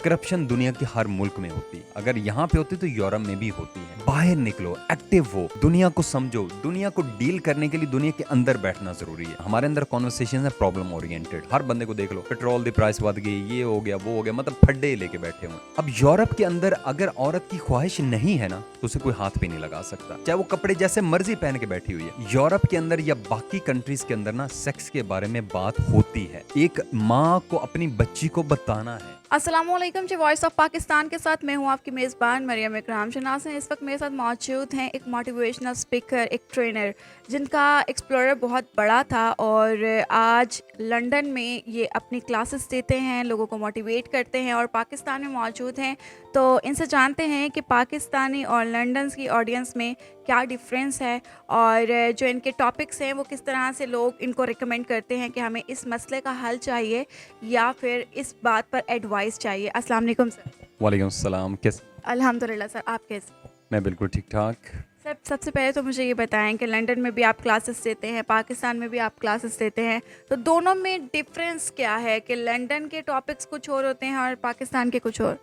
Corruption दुनिया के हर मुल्क में होती है। अगर यहाँ पे होती तो यूरोप में भी होती है। बाहर निकलो, एक्टिव हो, दुनिया को समझो। दुनिया को डील करने के लिए दुनिया के अंदर बैठना जरूरी है। हमारे अंदर कॉन्वर्सेशन है प्रॉब्लम ओरिएंटेड। हर बंदे को देख लो, पेट्रोल दी प्राइस बढ़ गई, ये हो गया वो हो गया, मतलब फड्डे लेके बैठे हुए। अब यूरोप के अंदर अगर औरत की ख्वाहिश नहीं है ना तो उसे कोई हाथ भी नहीं लगा सकता, चाहे वो कपड़े जैसे मर्जी पहन के बैठी हुई है। यूरोप के अंदर या बाकी कंट्रीज के अंदर ना सेक्स के बारे में बात होती है। एक माँ को अपनी बच्ची को बताना है। अस्सलामुअलैकुम जी, वॉइस ऑफ पाकिस्तान के साथ मैं हूं आपकी मेज़बान मरियम इकराम शनास हैं। इस वक्त मेरे साथ मौजूद हैं एक मोटिवेशनल स्पीकर, एक ट्रेनर जिनका एक्सप्लोरर बहुत बड़ा था और आज लंदन में ये अपनी क्लासेस देते हैं, लोगों को मोटिवेट करते हैं और पाकिस्तान में मौजूद हैं। तो इनसे जानते हैं कि पाकिस्तानी और लंदन की ऑडियंस में क्या डिफरेंस है और जो इनके टॉपिक्स हैं वो किस तरह से लोग इनको रिकमेंड करते हैं कि हमें इस मसले का हल चाहिए या फिर इस बात पर एडवाइस चाहिए। अस्सलाम वालेकुम सर। वालेकुम सलाम। कैसे? अल्हम्दुलिल्लाह सर, आप कैसे? मैं बिल्कुल ठीक ठाक। सर सबसे पहले तो मुझे ये बताएं कि लंदन में भी आप क्लासेस देते हैं, पाकिस्तान में भी आप क्लासेस देते हैं, तो दोनों में डिफरेंस क्या है कि लंदन के टॉपिक्स कुछ और होते हैं और पाकिस्तान के कुछ और?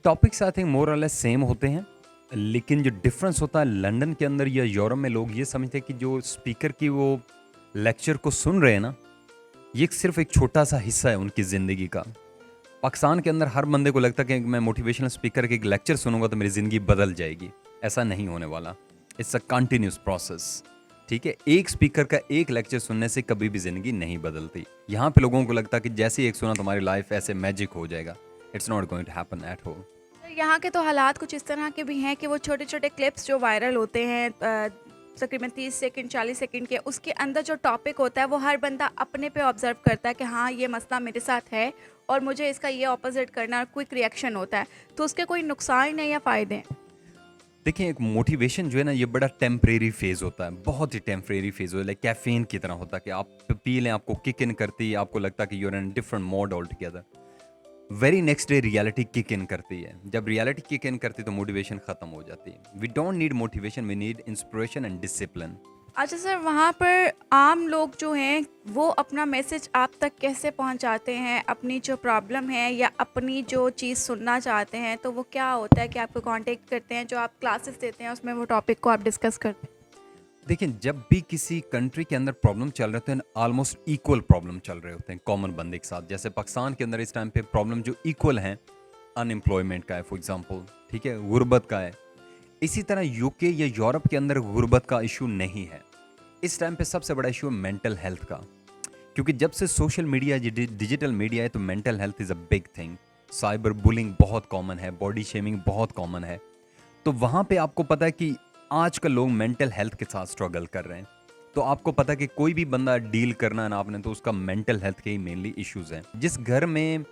टॉपिक्स आई थिंक मोर और लेस सेम होते हैं, लेकिन जो डिफरेंस होता है लंदन के अंदर या यूरोप में, लोग ये समझते हैं कि जो स्पीकर की वो लेक्चर को सुन रहे हैं ना, ये सिर्फ एक छोटा सा हिस्सा है उनकी ज़िंदगी का। पाकिस्तान के अंदर हर बंदे को लगता है कि मैं मोटिवेशनल स्पीकर के एक लेक्चर सुनूंगा तो मेरी ज़िंदगी बदल जाएगी। ऐसा नहीं होने वाला। It's a continuous process. ठीक है, एक स्पीकर का एक लेक्चर सुनने से कभी भी ज़िंदगी नहीं बदलती। यहाँ पे लोगों को लगता है कि जैसे ही एक सुना तुम्हारी लाइफ ऐसे मैजिक हो जाएगा। It's not going to happen at all. यहाँ के तो हालात कुछ इस तरह के भी हैं कि वो छोटे छोटे क्लिप्स जो वायरल होते हैं तकरीबन 30 सेकंड 40 सेकंड के, उसके अंदर जो टॉपिक होता है वो हर बंदा अपने पे ऑब्जर्व करता है कि हाँ ये मसला मेरे साथ है और मुझे इसका ये ऑपोजिट करना, और क्विक रिएक्शन होता है। तो उसके कोई नुकसान है या फ़ायदे हैं? देखिए, एक मोटिवेशन जो है ना, ये बड़ा टेम्परेरी फेज होता है, बहुत ही टेम्परेरी फेज होता है। लाइक कैफीन की तरह होता है कि आप पी लें, आपको किक इन करती है, आपको लगता है कि you're in different mode all together. Very next day reality kick in करती है। जब रियलिटी किक इन करती है तो मोटिवेशन खत्म हो जाती है। We don't need motivation, we need inspiration and discipline. अच्छा सर, वहाँ पर आम लोग जो हैं वो अपना मैसेज आप तक कैसे पहुँचाते हैं? अपनी जो प्रॉब्लम है या अपनी जो चीज़ सुनना चाहते हैं, तो वो क्या होता है कि आपको कांटेक्ट करते हैं, जो आप क्लासेस देते हैं उसमें वो टॉपिक को आप डिस्कस करते हैं? देखिए, जब भी किसी कंट्री के अंदर प्रॉब्लम चल रहे होते हैं, ऑलमोस्ट इक्वल प्रॉब्लम चल रहे होते हैं कॉमन बंदे के साथ। जैसे पाकिस्तान के अंदर इस टाइम पे प्रॉब्लम जो इक्वल हैं, अनएम्प्लॉयमेंट का है फॉर एग्जांपल, ठीक है, गुर्बत का है। इसी तरह यूके या यूरोप के अंदर गुर्बत का इशू नहीं है। इस टाइम पे सबसे बड़ा इशू है मेंटल हेल्थ का, क्योंकि जब से सोशल मीडिया, डिजिटल मीडिया है, तो mental health is a big thing. Cyber bullying बहुत कॉमन है, बॉडी शेमिंग बहुत कॉमन है। तो वहाँ पे आपको पता है कि आजकल लोग मेंटल हेल्थ के साथ स्ट्रगल कर रहे हैं। तो आपको पता है कि कोई भी बंदा डील करना है ना आपने, तो उसका मेंटल हेल्थ के ही मेनली इश्यूज हैं। जिस घर में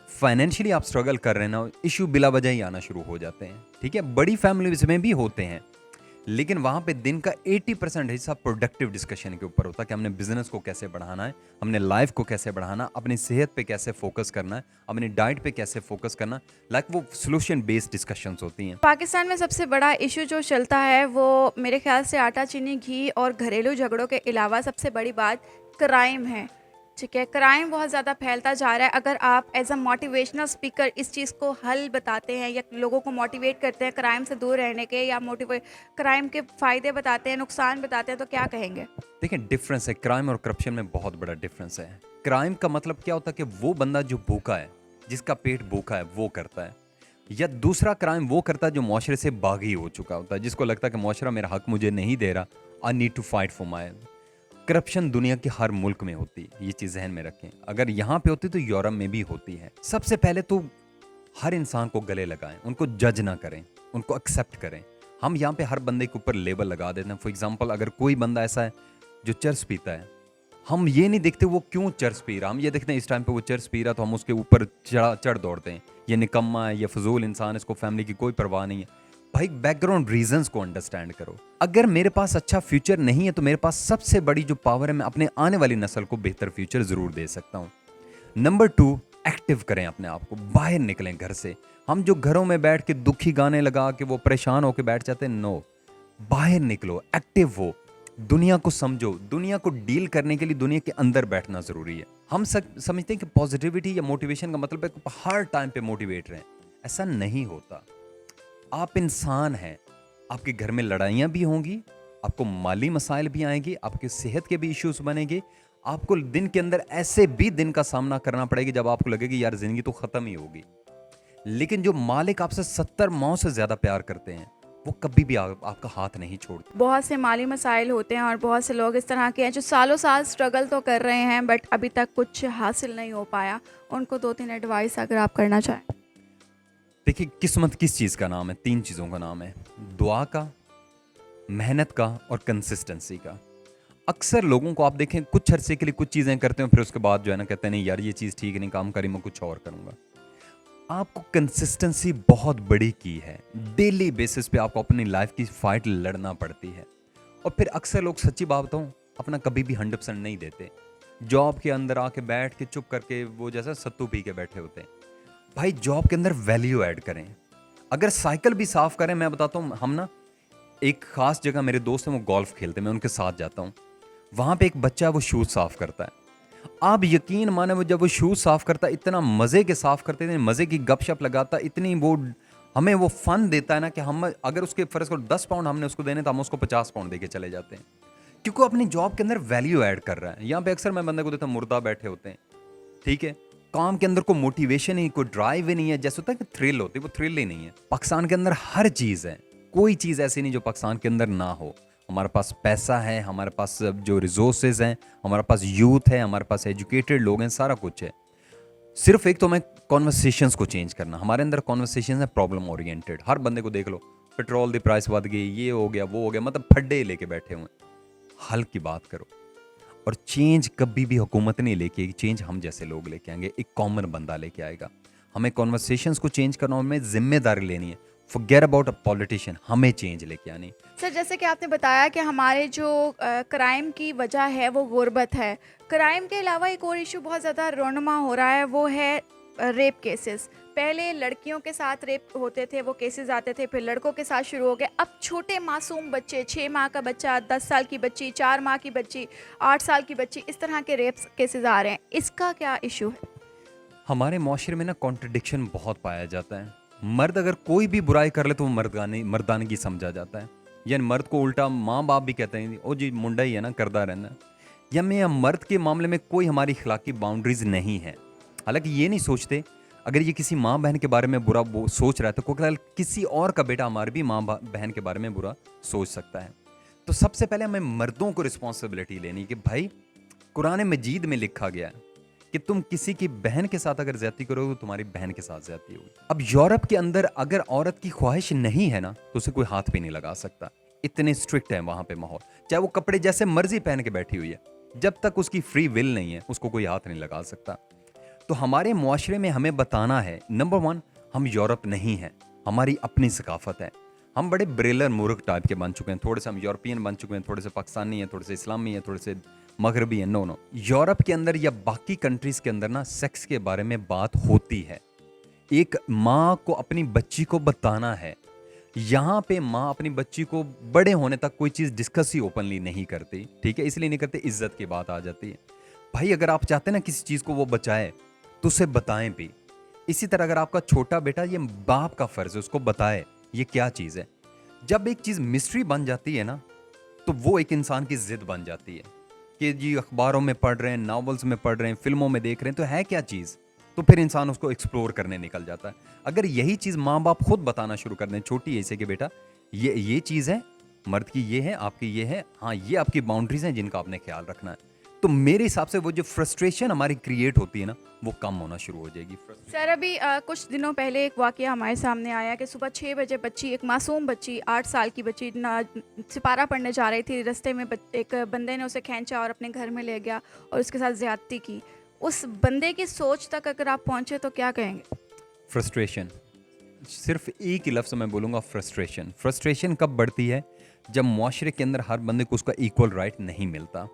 फाइनेंशियली आप स्ट्रगल कर रहे हैं ना, इशू बिला वजह ही आना शुरू हो जाते हैं। ठीक है, बड़ी फैमिलीज में भी होते हैं, लेकिन वहाँ पे दिन का 80% हिस्सा प्रोडक्टिव डिस्कशन के ऊपर होता है कि हमने बिजनेस को कैसे बढ़ाना है, हमने लाइफ को कैसे बढ़ाना, अपनी सेहत पे कैसे फोकस करना है, अपनी डाइट पे कैसे फोकस करना। लाइक वो सोल्यूशन बेस्ड डिस्कशंस होती हैं। पाकिस्तान में सबसे बड़ा इशू जो चलता है वो मेरे ख्याल से आटा, चीनी, घी और घरेलू झगड़ों के अलावा सबसे बड़ी बात क्राइम है। ठीक है, क्राइम बहुत ज़्यादा फैलता जा रहा है। अगर आप एज अ मोटिवेशनल स्पीकर इस चीज़ को हल बताते हैं या लोगों को मोटिवेट करते हैं क्राइम से दूर रहने के, या क्राइम के फ़ायदे बताते हैं, नुकसान बताते हैं, तो क्या कहेंगे? देखिए, डिफरेंस है क्राइम और करप्शन में, बहुत बड़ा डिफरेंस है। क्राइम का मतलब क्या होता है कि वो बंदा जो भूखा है, जिसका पेट भूखा है, वो करता है। या दूसरा क्राइम वो करता है जो मुआशरे से बागी हो चुका होता है, जिसको लगता है कि मुआशरा मेरा हक मुझे नहीं दे रहा, I need to fight for my. Corruption दुनिया के हर मुल्क में होती है, ये चीज़ जहन में रखें। अगर यहाँ पे होती तो यूरोप में भी होती है। सबसे पहले तो हर इंसान को गले लगाएं, उनको जज ना करें, उनको एक्सेप्ट करें। हम यहाँ पे हर बंदे के ऊपर लेबल लगा देते हैं। फॉर एग्जाम्पल, अगर कोई बंदा ऐसा है जो चर्च पीता है, हम ये नहीं देखते वो क्यों चर्च पी रहा, हम ये देखते हैं इस टाइम पे वो चर्च पी रहा तो हम उसके ऊपर चढ़ दौड़ते हैं, ये निकम्मा है, ये फजूल इंसान, इसको फैमिली की कोई परवाह नहीं है। भाई, बैकग्राउंड रीजंस को अंडरस्टैंड करो। अगर मेरे पास अच्छा फ्यूचर नहीं है तो मेरे पास सबसे बड़ी जो पावर है, मैं अपने आने वाली नस्ल को बेहतर फ्यूचर जरूर दे सकता हूँ। नंबर 2, एक्टिव करें अपने आप को, बाहर निकलें घर से। हम जो घरों में बैठ के दुखी गाने लगा के वो परेशान होकर बैठ जाते हैं, नो, बाहर निकलो, एक्टिव हो, दुनिया को समझो। दुनिया को डील करने के लिए दुनिया के अंदर बैठना जरूरी है। हम समझते हैं कि पॉजिटिविटी या मोटिवेशन का मतलब है कि हर टाइम पे मोटिवेट रहें। ऐसा नहीं होता। आप इंसान हैं, आपके घर में लड़ाइयाँ भी होंगी, आपको माली मसाइल भी आएंगी, आपकी सेहत के भी इश्यूज बनेंगे, आपको दिन के अंदर ऐसे भी दिन का सामना करना पड़ेगा जब आपको लगेगी यार ज़िंदगी तो ख़त्म ही होगी। लेकिन जो मालिक आपसे 70 माओ से ज़्यादा प्यार करते हैं, वो कभी भी आपका हाथ नहीं छोड़ते। बहुत से माली मसाइल होते हैं और बहुत से लोग इस तरह के हैं जो सालों साल स्ट्रगल तो कर रहे हैं बट अभी तक कुछ हासिल नहीं हो पाया। उनको 2-3 एडवाइस अगर आप करना चाहें। देखिए, किस्मत किस चीज़ का नाम है? 3 चीज़ों का नाम है, दुआ का, मेहनत का और कंसिस्टेंसी का। अक्सर लोगों को आप देखें कुछ अरसे के लिए कुछ चीज़ें करते हैं, फिर उसके बाद जो है ना कहते हैं नहीं यार ये चीज़ ठीक नहीं काम करी, मैं कुछ और करूँगा। आपको कंसिस्टेंसी बहुत बड़ी की है। डेली बेसिस पे आपको अपनी लाइफ की फाइट लड़ना पड़ती है। और फिर अक्सर लोग, सच्ची बात बताऊं, अपना कभी भी 100% नहीं देते। जॉब के अंदर आके बैठ के चुप करके वो जैसा सत्तू पी के बैठे होते हैं। भाई जॉब के अंदर वैल्यू ऐड करें। अगर साइकिल भी साफ करें, मैं बताता हूँ, हम ना एक खास जगह, मेरे दोस्त हैं वो गोल्फ खेलते हैं, मैं उनके साथ जाता हूँ। वहाँ पे एक बच्चा है वो शूज़ साफ करता है। आप यकीन माने वो जब वो शूज़ साफ करता है, इतना मज़े के साफ करते थे, मज़े की गपशप लगाता, इतनी वो हमें वो फन देता है ना कि हम अगर उसके फ़र्ज़ करो 10 पाउंड हमने उसको देने तो हम उसको 50 पाउंड देके चले जाते हैं, क्योंकि वो अपनी जॉब के अंदर वैल्यू ऐड कर रहा है। यहाँ पे अक्सर मैं बंदे को देता हूँ मुर्दा बैठे होते हैं, ठीक है, काम के अंदर कोई मोटिवेशन ही, कोई ड्राइव ही नहीं है। जैसे होता है कि थ्रिल होती है, वो थ्रिल ही नहीं है। पाकिस्तान के अंदर हर चीज़ है, कोई चीज़ ऐसी नहीं जो पाकिस्तान के अंदर ना हो। हमारे पास पैसा है, हमारे पास जो रिसोर्सेज हैं, हमारे पास यूथ है, हमारे पास एजुकेटेड लोग हैं, सारा कुछ है। सिर्फ एक तो मैं कॉन्वर्सेशंस को चेंज करना। हमारे अंदर कॉन्वर्सेशन है प्रॉब्लम ओरिएंटेड। हर बंदे को देख लो, पेट्रोल की प्राइस बढ़ गई, ये हो गया वो हो गया, मतलब फड्डे लेके बैठे हुए हैं। हल की बात करो। और चेंज कभी भी हुकूमत नहीं लेके आएगी, चेंज हम जैसे लोग लेके आएंगे, एक कॉमन बंदा लेके आएगा। हमें कॉन्वर्सेशंस को चेंज करना, हमें जिम्मेदारी लेनी है। फॉरगेट अबाउट अ पॉलिटिशियन, हमें चेंज लेके आनी। सर, जैसे कि आपने बताया कि हमारे जो क्राइम की वजह है वो गुर्बत है। क्राइम के अलावा एक और इशू बहुत ज़्यादा रोनमा हो रहा है, वो है रेप केसेस। पहले लड़कियों के साथ रेप होते थे, वो केसेस आते थे, फिर लड़कों के साथ शुरू हो गए। अब छोटे मासूम बच्चे, 6 माह का बच्चा, 10 साल की बच्ची, 4 माह की बच्ची, 8 साल की बच्ची, इस तरह के रेप केसेस आ रहे हैं। इसका क्या इशू है? हमारे माशरे में ना कॉन्ट्रडिक्शन बहुत पाया जाता है। मर्द अगर कोई भी बुराई कर ले तो वो मर्दानगी समझा जाता है। यानी मर्द को उल्टा माँ बाप भी कहते हैं ओ जी मुंडा ही है ना, करदा रहना। या मैं मर्द के मामले में कोई हमारी अखलाकी बाउंड्रीज नहीं है। हालांकि ये नहीं सोचते, अगर ये किसी माँ बहन के बारे में बुरा सोच रहा है तो कोई किसी और का बेटा हमारे भी माँ बहन के बारे में बुरा सोच सकता है। तो सबसे पहले हमें मर्दों को रिस्पॉन्सिबिलिटी लेनी कि भाई कुरान मजीद में लिखा गया है कि तुम किसी की बहन के साथ अगर ज्यादती करोगे तो तुम्हारी बहन के साथ ज्यादती होगी। अब यूरोप के अंदर अगर औरत की ख्वाहिश नहीं है ना तो उसे कोई हाथ भी नहीं लगा सकता। इतने स्ट्रिक्ट है वहां पे माहौल, चाहे वो कपड़े जैसे मर्जी पहन के बैठी हुई है, जब तक उसकी फ्री विल नहीं है उसको कोई हाथ नहीं लगा सकता। तो हमारे मुआशरे में हमें बताना है, नंबर 1, हम यूरोप नहीं है, हमारी अपनी सकाफत है। हम बड़े ब्रेलर मूर्ख टाइप के बन चुके हैं, थोड़े से हम यूरोपियन बन चुके हैं, थोड़े से पाकिस्तानी हैं, थोड़े से इस्लामी हैं, थोड़े से मगरबी है। नो, यूरोप के अंदर या बाकी कंट्रीज के अंदर ना सेक्स के बारे में बात होती है। एक माँ को अपनी बच्ची को बताना है। यहाँ पे माँ अपनी बच्ची को बड़े होने तक कोई चीज़ डिस्कस ही ओपनली नहीं करती, ठीक है, इसलिए नहीं करते, इज्जत की बात आ जाती है। भाई अगर आप चाहते हैं ना किसी चीज़ को वो बचाए तो उसे बताएं भी। इसी तरह अगर आपका छोटा बेटा, ये बाप का फर्ज है उसको बताए ये क्या चीज़ है। जब एक चीज़ मिस्ट्री बन जाती है ना तो वो एक इंसान की जिद बन जाती है कि जी अखबारों में पढ़ रहे हैं, नावल्स में पढ़ रहे हैं, फिल्मों में देख रहे हैं, तो है क्या चीज़, तो फिर इंसान उसको एक्सप्लोर करने निकल जाता है। अगर यही चीज़ माँ बाप खुद बताना शुरू कर दें छोटी ऐसे कि बेटा ये चीज़ है, मर्द की ये है, आपकी ये है, हाँ ये आपकी बाउंड्रीज हैं जिनका आपने ख्याल रखना है, तो मेरे हिसाब से वो जो फ्रस्ट्रेशन हमारी क्रिएट होती है ना वो कम होना शुरू हो जाएगी। सर, अभी कुछ दिनों पहले एक वाकया हमारे सामने आया कि सुबह 6 बजे बच्ची, एक मासूम बच्ची, 8 साल की बच्ची सिपारा पढ़ने जा रही थी। रास्ते में एक बंदे ने उसे खींचा और अपने घर में ले गया और उसके साथ ज्यादती की। उस बंदे की सोच तक अगर आप पहुंचे तो क्या कहेंगे? फ्रस्ट्रेशन, सिर्फ एक ही लफ्ज़ में बोलूँगा, फ्रस्ट्रेशन। फ्रस्ट्रेशन कब बढ़ती है? जब मुआशरे के अंदर हर बंदे को उसका इक्वल राइट नहीं मिलता।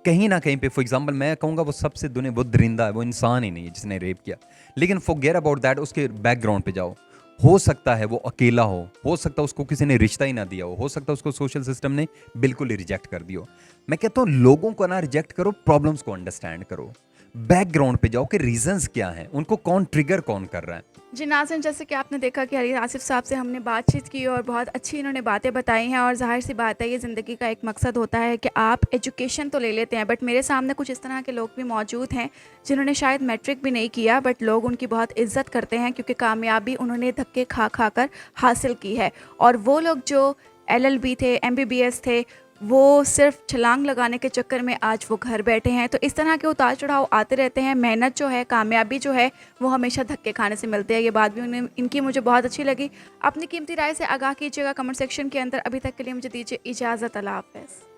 कहीं ना कहीं पे, फॉर एग्जांपल मैं कहूँगा वो सबसे दुनिया वो दरिंदा है, वो इंसान ही नहीं है जिसने रेप किया। लेकिन फॉरगेट अबाउट दैट, उसके बैकग्राउंड पे जाओ, हो सकता है वो अकेला हो सकता है उसको किसी ने रिश्ता ही ना दिया हो सकता है उसको सोशल सिस्टम ने बिल्कुल ही रिजेक्ट कर दिया हो। मैं कहता हूँ लोगों को ना रिजेक्ट करो, प्रॉब्लम्स को अंडरस्टैंड करो। बैकग्राउंड पे जाओ कि रीजंस क्या हैं, उनको कौन ट्रिगर कौन कर रहा है। जी नाज़रीन, जैसे कि आपने देखा कि अली आसिफ साहब से हमने बातचीत की और बहुत अच्छी इन्होंने बातें बताई हैं, और ज़ाहिर सी बात है ये ज़िंदगी का एक मकसद होता है कि आप एजुकेशन तो ले लेते हैं, बट मेरे सामने कुछ इस तरह के लोग भी मौजूद हैं जिन्होंने शायद मैट्रिक भी नहीं किया, बट लोग उनकी बहुत इज्जत करते हैं क्योंकि कामयाबी उन्होंने धक्के खा खा कर हासिल की है। और वो लोग जो LLB थे, MBBS थे, वो सिर्फ छलांग लगाने के चक्कर में आज वो घर बैठे हैं। तो इस तरह के उतार चढ़ाव आते रहते हैं। मेहनत जो है, कामयाबी जो है, वो हमेशा धक्के खाने से मिलती है। ये बात भी उन्हें इनकी मुझे बहुत अच्छी लगी। अपनी कीमती राय से आगाह कीजिएगा कमेंट सेक्शन के अंदर। अभी तक के लिए मुझे दीजिए इजाज़त। अल्लाह हाफ़िज़।